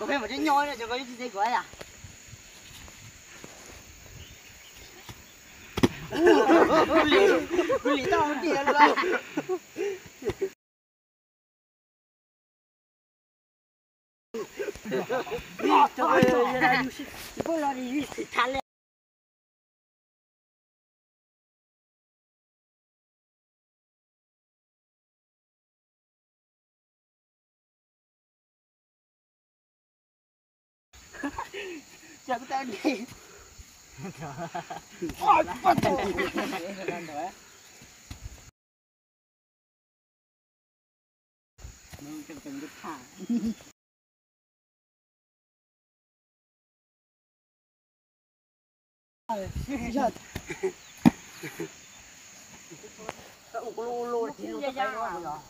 có phải một cái nhoi này cho có gì quái à lý tao không tiền rồi trời ơi bố lo đi thả lên chào tao đi ôi bắt đầu nó cần được thả giờ cậu lô lô thì nó